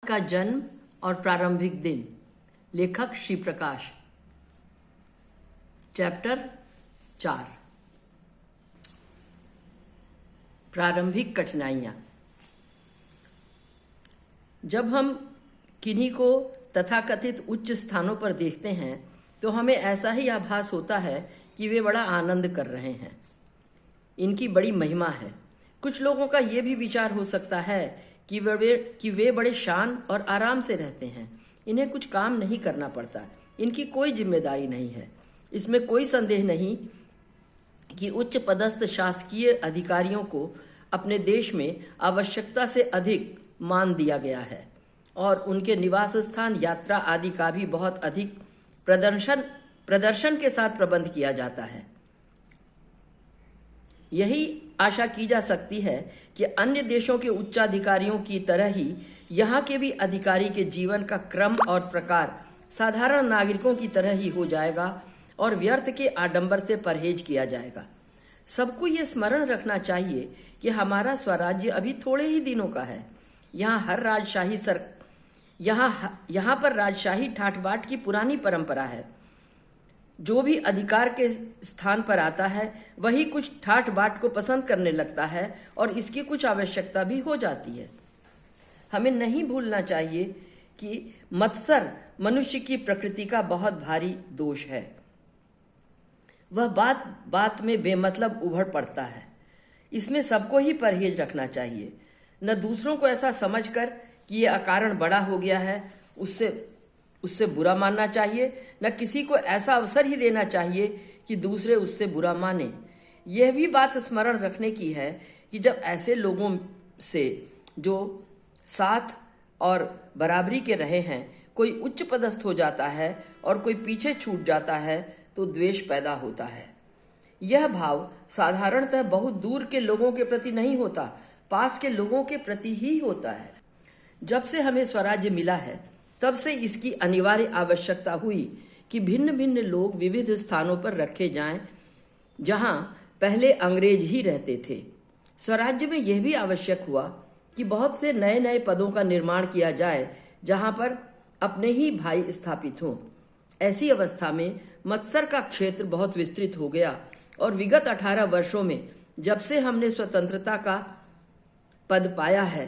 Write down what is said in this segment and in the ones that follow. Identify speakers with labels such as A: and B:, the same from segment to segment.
A: का जन्म और प्रारंभिक दिन। लेखक श्री प्रकाश। चैप्टर 4। प्रारंभिक कठिनाइयां। जब हम किन्हीं को तथाकथित उच्च स्थानों पर देखते हैं तो हमें ऐसा ही आभास होता है कि वे बड़ा आनंद कर रहे हैं, इनकी बड़ी महिमा है। कुछ लोगों का ये भी विचार हो सकता है कि वे बड़े शान और आराम से रहते हैं, इन्हें कुछ काम नहीं करना पड़ता, इनकी कोई जिम्मेदारी नहीं है। इसमें कोई संदेह नहीं कि उच्च पदस्थ शासकीय अधिकारियों को अपने देश में आवश्यकता से अधिक मान दिया गया है और उनके निवास स्थान, यात्रा आदि का भी बहुत अधिक प्रदर्शन के साथ प्रबंध किया जाता है। यही आशा की जा सकती है कि अन्य देशों के उच्चाधिकारियों की तरह ही यहाँ के भी अधिकारी के जीवन का क्रम और प्रकार साधारण नागरिकों की तरह ही हो जाएगा और व्यर्थ के आडंबर से परहेज किया जाएगा। सबको ये स्मरण रखना चाहिए कि हमारा स्वराज्य अभी थोड़े ही दिनों का है। यहाँ पर राजशाही ठाट बाट की पुरानी परंपरा है। जो भी अधिकार के स्थान पर आता है वही कुछ ठाट बाट को पसंद करने लगता है और इसकी कुछ आवश्यकता भी हो जाती है। हमें नहीं भूलना चाहिए कि मत्सर मनुष्य की प्रकृति का बहुत भारी दोष है। वह बात बात में बेमतलब उभड़ पड़ता है। इसमें सबको ही परहेज रखना चाहिए। न दूसरों को ऐसा समझकर कि ये अकारण बड़ा हो गया है उससे बुरा मानना चाहिए, न किसी को ऐसा अवसर ही देना चाहिए कि दूसरे उससे बुरा माने। यह भी बात स्मरण रखने की है कि जब ऐसे लोगों से जो साथ और बराबरी के रहे हैं कोई उच्च पदस्थ हो जाता है और कोई पीछे छूट जाता है तो द्वेष पैदा होता है। यह भाव साधारणतः बहुत दूर के लोगों के प्रति नहीं होता, पास के लोगों के प्रति ही होता है। जब से हमें स्वराज्य मिला है तब से इसकी अनिवार्य आवश्यकता हुई कि भिन्न भिन्न लोग विविध स्थानों पर रखे जाएं, जहां पहले अंग्रेज ही रहते थे। स्वराज्य में यह भी आवश्यक हुआ कि बहुत से नए नए पदों का निर्माण किया जाए जहां पर अपने ही भाई स्थापित हों। ऐसी अवस्था में मत्सर का क्षेत्र बहुत विस्तृत हो गया और विगत 18 वर्षों में जब से हमने स्वतंत्रता का पद पाया है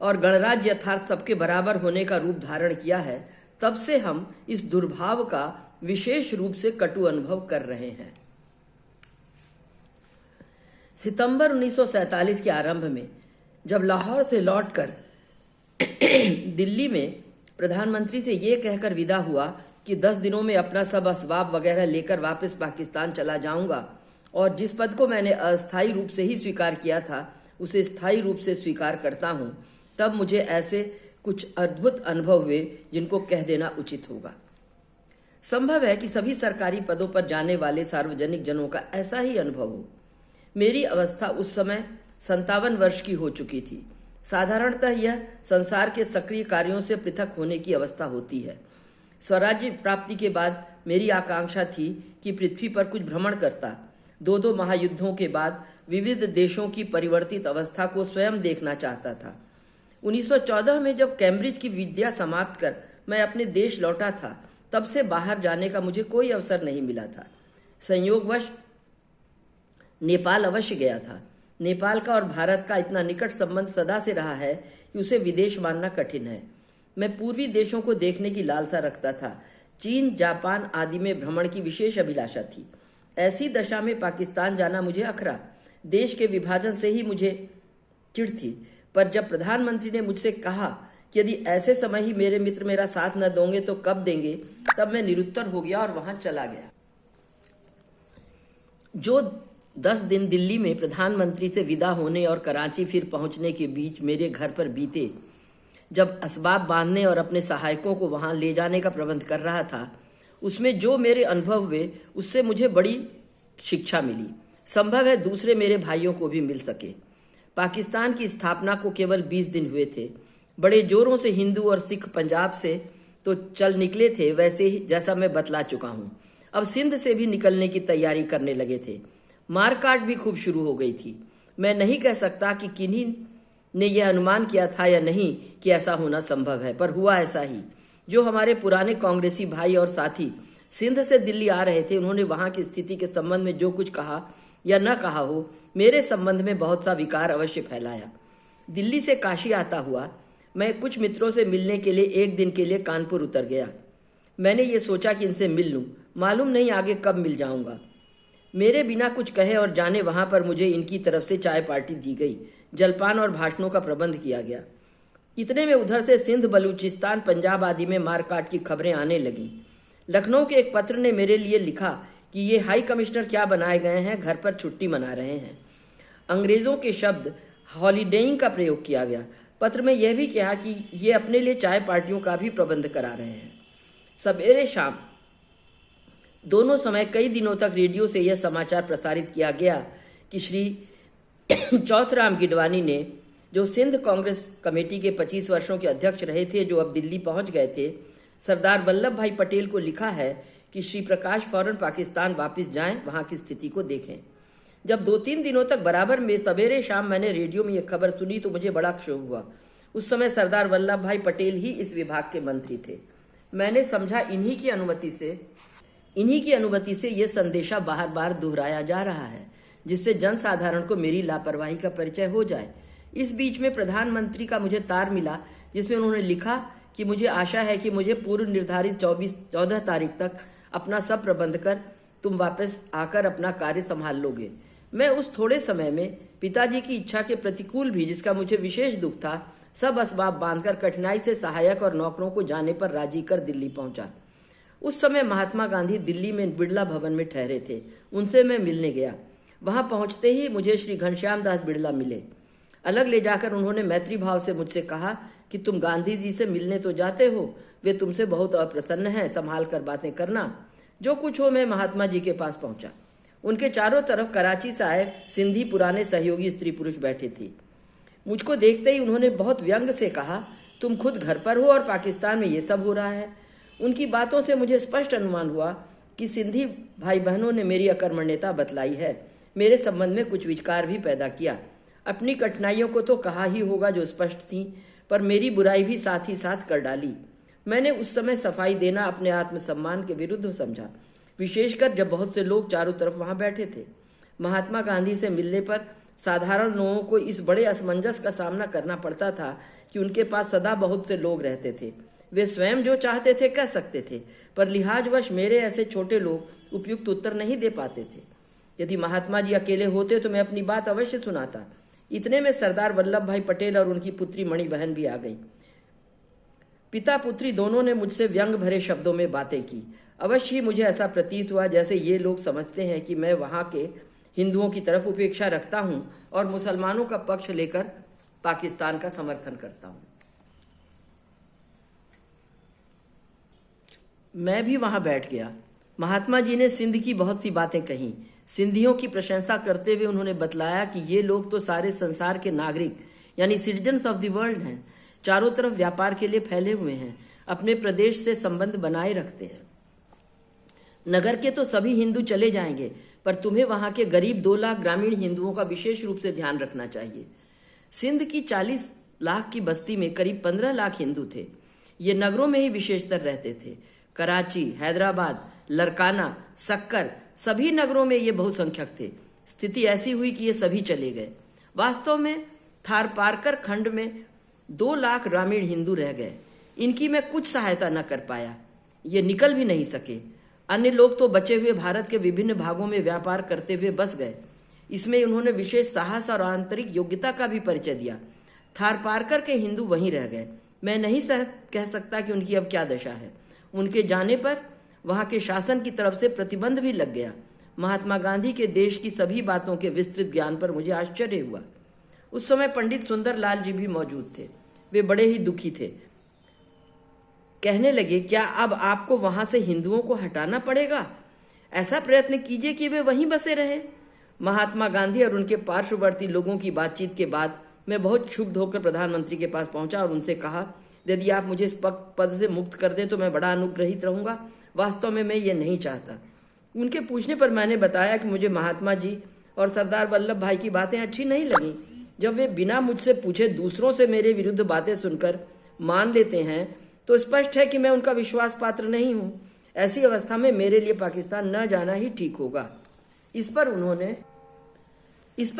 A: और गणराज्य यथार्थ सबके बराबर होने का रूप धारण किया है, तब से हम इस दुर्भाव का विशेष रूप से कटु अनुभव कर रहे हैं। सितंबर 1947 के आरंभ में जब लाहौर से लौटकर दिल्ली में प्रधानमंत्री से ये कहकर विदा हुआ कि 10 दिनों में अपना सब असबाब वगैरह लेकर वापस पाकिस्तान चला जाऊंगा और जिस पद को मैंने अस्थायी रूप से ही स्वीकार किया था उसे स्थायी रूप से स्वीकार करता हूं, तब मुझे ऐसे कुछ अद्भुत अनुभव हुए जिनको कह देना उचित होगा। संभव है कि सभी सरकारी पदों पर जाने वाले सार्वजनिक जनों का ऐसा ही अनुभव हो। मेरी अवस्था उस समय 57 वर्ष की हो चुकी थी। साधारणतः यह संसार के सक्रिय कार्यों से पृथक होने की अवस्था होती है। स्वराज्य प्राप्ति के बाद मेरी आकांक्षा थी कि पृथ्वी पर कुछ भ्रमण करता, 2 महायुद्धों के बाद विविध देशों की परिवर्तित अवस्था को स्वयं देखना चाहता था। 1914 में जब कैम्ब्रिज की विद्या समाप्त कर मैं अपने देश लौटा था, तब से बाहर जाने का मुझे कोई अवसर नहीं मिला था। संयोगवश नेपाल अवश्य गया था। नेपाल का और भारत का इतना निकट संबंध सदा से रहा है कि उसे विदेश मानना कठिन है। मैं पूर्वी देशों को देखने की लालसा रखता था। चीन, जापान आदि में भ्रमण की विशेष अभिलाषा थी। ऐसी दशा में पाकिस्तान जाना मुझे अखरा। देश के विभाजन से ही मुझे चिढ़ थी, पर जब प्रधानमंत्री ने मुझसे कहा कि यदि ऐसे समय ही मेरे मित्र मेरा साथ न दोगे तो कब देंगे, तब मैं निरुत्तर हो गया और वहां चला गया। जो 10 दिन दिल्ली में प्रधानमंत्री से विदा होने और कराची फिर पहुंचने के बीच मेरे घर पर बीते, जब असबाब बांधने और अपने सहायकों को वहां ले जाने का प्रबंध कर रहा था, उसमें जो मेरे अनुभव हुए उससे मुझे बड़ी शिक्षा मिली। संभव है दूसरे मेरे भाइयों को भी मिल सके। पाकिस्तान की स्थापना को केवल 20 दिन हुए थे। बड़े जोरों से हिंदू और सिख पंजाब से तो चल निकले थे, वैसे ही जैसा मैं बतला चुका हूं। अब सिंध से भी निकलने की तैयारी करने लगे थे। मारकाट भी खूब शुरू हो गई थी। मैं नहीं कह सकता कि किन्हीं ने यह अनुमान किया था या नहीं कि ऐसा होना संभव है, पर हुआ ऐसा ही। जो हमारे पुराने कांग्रेसी भाई और साथी सिंध से दिल्ली आ रहे थे, उन्होंने वहां की स्थिति के संबंध में जो कुछ कहा या न कहा हो, मेरे संबंध में बहुत सा विकार अवश्य फैलाया। दिल्ली से काशी आता हुआ मैं कुछ मित्रों से मिलने के लिए एक दिन के लिए कानपुर उतर गया। मैंने ये सोचा कि इनसे मिल लूं, मालूम नहीं आगे कब मिल जाऊंगा। मेरे बिना कुछ कहे और जाने वहां पर मुझे इनकी तरफ से चाय पार्टी दी गई, जलपान और भाषणों का प्रबंध किया गया। इतने में उधर से सिंध, बलूचिस्तान, पंजाब आदि में मारकाट की खबरें आने लगीं। लखनऊ के एक पत्र ने मेरे लिए लिखा कि ये हाई कमिश्नर क्या बनाए गए हैं, घर पर छुट्टी मना रहे हैं। अंग्रेजों के शब्द हॉलीडेइंग का प्रयोग किया गया। पत्र में यह भी कहा कि ये अपने लिए चाय पार्टियों का भी प्रबंध करा रहे हैं। सवेरे शाम दोनों समय कई दिनों तक रेडियो से यह समाचार प्रसारित किया गया कि श्री चौथराम गिडवानी ने, जो सिंध कांग्रेस कमेटी के 25 वर्षों के अध्यक्ष रहे थे, जो अब दिल्ली पहुंच गए थे, सरदार वल्लभ भाई पटेल को लिखा है कि श्री प्रकाश फौरन पाकिस्तान वापस जाएं, वहां की स्थिति को देखें। जब 2-3 दिनों तक बराबर में सवेरे शाम मैंने रेडियो में यह खबर सुनी तो मुझे बड़ा क्षोभ हुआ। उस समय सरदार वल्लभ भाई पटेल ही इस विभाग के मंत्री थे। मैंने समझा इन्हीं की अनुमति से यह संदेशा बार बार दोहराया जा रहा है, जिससे जनसाधारण को मेरी लापरवाही का परिचय हो जाए। इस बीच में प्रधानमंत्री का मुझे तार मिला, जिसमें उन्होंने लिखा कि मुझे आशा है कि मुझे पूर्व निर्धारित 14 तारीख तक अपना सब प्रबंध कर तुम वापस आकर अपना कार्य संभाल लोगे। मैं उस थोड़े समय में पिताजी की इच्छा के प्रतिकूल भी, जिसका मुझे विशेष दुख था, सब असबाब बांधकर कठिनाई से सहायक और नौकरों को जाने पर राजी कर दिल्ली पहुंचा। उस समय महात्मा गांधी दिल्ली में बिड़ला भवन में ठहरे थे। उनसे मैं मिलने गया। वहां पहुंचते ही मुझे श्री घनश्याम दास बिड़ला मिले। अलग ले जाकर उन्होंने मैत्री भाव से मुझसे कहा कि तुम गांधी जी से मिलने तो जाते हो, वे तुमसे बहुत अप्रसन्न हैं, संभाल कर बातें करना। जो कुछ हो, मैं महात्मा जी के पास पहुंचा। उनके चारों तरफ कराची से आए सिंधी पुराने सहयोगी स्त्री पुरुष बैठे थे। मुझको देखते ही उन्होंने बहुत व्यंग से कहा, तुम खुद घर पर हो और पाकिस्तान में ये सब हो रहा है। उनकी बातों से मुझे स्पष्ट अनुमान हुआ कि सिंधी भाई बहनों ने मेरी अकर्मण्यता बतलाई है, मेरे संबंध में कुछ विचार भी पैदा किया। अपनी कठिनाइयों को तो कहा ही होगा जो स्पष्ट थी, पर मेरी बुराई भी साथ ही साथ कर डाली। मैंने उस समय सफाई देना अपने आत्मसम्मान के विरुद्ध समझा, विशेषकर जब बहुत से लोग चारों तरफ वहां बैठे थे। महात्मा गांधी से मिलने पर साधारण लोगों को इस बड़े असमंजस का सामना करना पड़ता था कि उनके पास सदा बहुत से लोग रहते थे। वे स्वयं जो चाहते थे कह सकते थे, पर लिहाजवश मेरे ऐसे छोटे लोग उपयुक्त उत्तर नहीं दे पाते थे। यदि महात्मा जी अकेले होते तो मैं अपनी बात अवश्य सुनाता। इतने में सरदार वल्लभ भाई पटेल और उनकी पुत्री मणि बहन भी आ गई। पिता पुत्री दोनों ने मुझसे व्यंग भरे शब्दों में बातें की। अवश्य ही मुझे ऐसा प्रतीत हुआ जैसे ये लोग समझते हैं कि मैं वहां के हिंदुओं की तरफ उपेक्षा रखता हूं और मुसलमानों का पक्ष लेकर पाकिस्तान का समर्थन करता हूं। मैं भी वहां बैठ गया। महात्मा जी ने सिंध की बहुत सी बातें कही। सिंधियों की प्रशंसा करते हुए उन्होंने बतलाया कि ये लोग तो सारे संसार के नागरिक यानी सिटीजन्स ऑफ द वर्ल्ड हैं, चारों तरफ व्यापार के लिए फैले हुए हैं, अपने प्रदेश से संबंध बनाए रखते हैं। नगर के तो सभी हिंदू चले जाएंगे, पर तुम्हें वहां के गरीब 2 लाख ग्रामीण हिंदुओं का विशेष रूप से ध्यान रखना चाहिए। सिंध की 40 लाख की बस्ती में करीब 15 लाख हिंदू थे। ये नगरों में ही विशेषतर रहते थे। कराची, हैदराबाद, लरकाना, सक्कर, सभी नगरों में ये बहुसंख्यक थे। स्थिति ऐसी हुई कि ये सभी चले गए। वास्तव में थारपारकर खंड में 2 लाख ग्रामीण हिंदू रह गए। इनकी मैं कुछ सहायता न कर पाया, ये निकल भी नहीं सके। अन्य लोग तो बचे हुए भारत के विभिन्न भागों में व्यापार करते हुए बस गए। इसमें उन्होंने विशेष साहस और आंतरिक योग्यता का भी परिचय दिया। थारपारकर के हिंदू वहीं रह गए। मैं नहीं कह सकता कि उनकी अब क्या दशा है। उनके जाने पर वहां के शासन की तरफ से प्रतिबंध भी लग गया। महात्मा गांधी के देश की सभी बातों के विस्तृत ज्ञान पर मुझे आश्चर्य हुआ। उस समय पंडित सुंदरलाल जी भी मौजूद थे। वे बड़े ही दुखी थे। कहने लगे, क्या अब आपको वहां से हिंदुओं को हटाना पड़ेगा? ऐसा प्रयत्न कीजिए कि वे वहीं बसे रहें। महात्मा गांधी और उनके पार्श्ववर्ती लोगों की बातचीत के बाद मैं बहुत क्षुब्ध होकर प्रधानमंत्री के पास पहुंचा और उनसे कहा, यदि आप मुझे इस पद से मुक्त कर दें तो मैं बड़ा अनुग्रहित रहूंगा। वास्तव में मैं ये नहीं चाहता। उनके पूछने पर मैंने बताया कि मुझे महात्मा जी और सरदार वल्लभ भाई की बातें अच्छी नहीं लगी। जब वे बिना मुझसे पूछे दूसरों से मेरे विरुद्ध बातें सुनकर मान लेते हैं तो स्पष्ट है कि मैं उनका विश्वास पात्र नहीं हूं। ऐसी अवस्था में मेरे लिए पाकिस्तान न जाना ही ठीक होगा। इस पर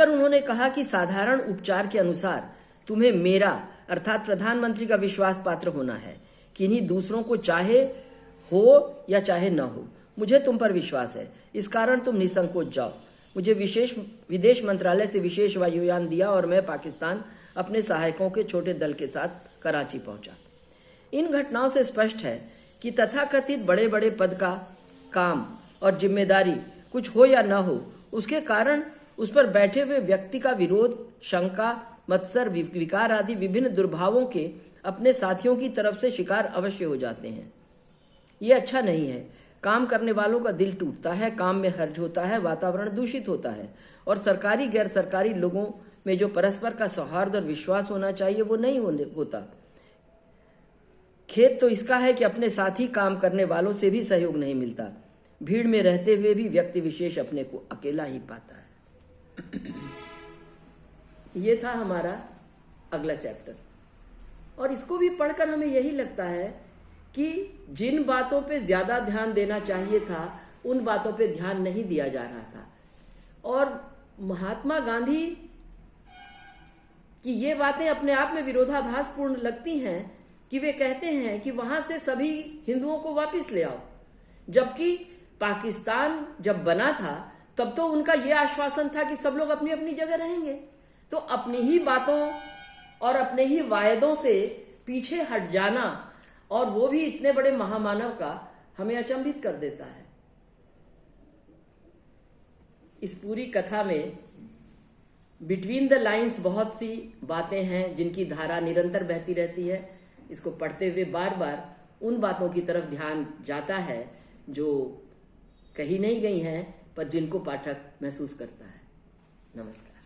A: उन्होंने कहा कि साधारण उपचार के अनुसार तुम्हें मेरा अर्थात प्रधानमंत्री का विश्वास पात्र होना है। किन्हीं दूसरों को चाहे हो या चाहे न हो, मुझे तुम पर विश्वास है। इस कारण तुम निसंकोच जाओ। मुझे विदेश मंत्रालय से विशेष वायुयान दिया और मैं पाकिस्तान अपने सहायकों के छोटे दल के साथ कराची पहुंचा। इन घटनाओं से स्पष्ट है कि तथाकथित बड़े बड़े पद का काम और जिम्मेदारी कुछ हो या न हो, उसके कारण उस पर बैठे हुए व्यक्ति का विरोध, शंका, मत्सर, विकार आदि विभिन्न दुर्भावों के अपने साथियों की तरफ से शिकार अवश्य हो जाते हैं। ये अच्छा नहीं है। काम करने वालों का दिल टूटता है, काम में हर्ज होता है, वातावरण दूषित होता है और सरकारी गैर सरकारी लोगों में जो परस्पर का सौहार्द और विश्वास होना चाहिए वो नहीं होता। खेद तो इसका है कि अपने साथी काम करने वालों से भी सहयोग नहीं मिलता। भीड़ में रहते हुए भी व्यक्ति विशेष अपने को अकेला ही पाता है। ये था हमारा अगला चैप्टर और इसको भी पढ़कर हमें यही लगता है कि जिन बातों पे ज्यादा ध्यान देना चाहिए था उन बातों पे ध्यान नहीं दिया जा रहा था। और महात्मा गांधी की ये बातें अपने आप में विरोधाभासपूर्ण लगती हैं कि वे कहते हैं कि वहां से सभी हिंदुओं को वापस ले आओ, जबकि पाकिस्तान जब बना था तब तो उनका यह आश्वासन था कि सब लोग अपनी अपनी जगह रहेंगे। तो अपनी ही बातों और अपने ही वायदों से पीछे हट जाना, और वो भी इतने बड़े महामानव का, हमें अचंभित कर देता है। इस पूरी कथा में बिटवीन द लाइंस बहुत सी बातें हैं जिनकी धारा निरंतर बहती रहती है। इसको पढ़ते हुए बार बार उन बातों की तरफ ध्यान जाता है जो कही नहीं गई हैं पर जिनको पाठक महसूस करता है। नमस्कार।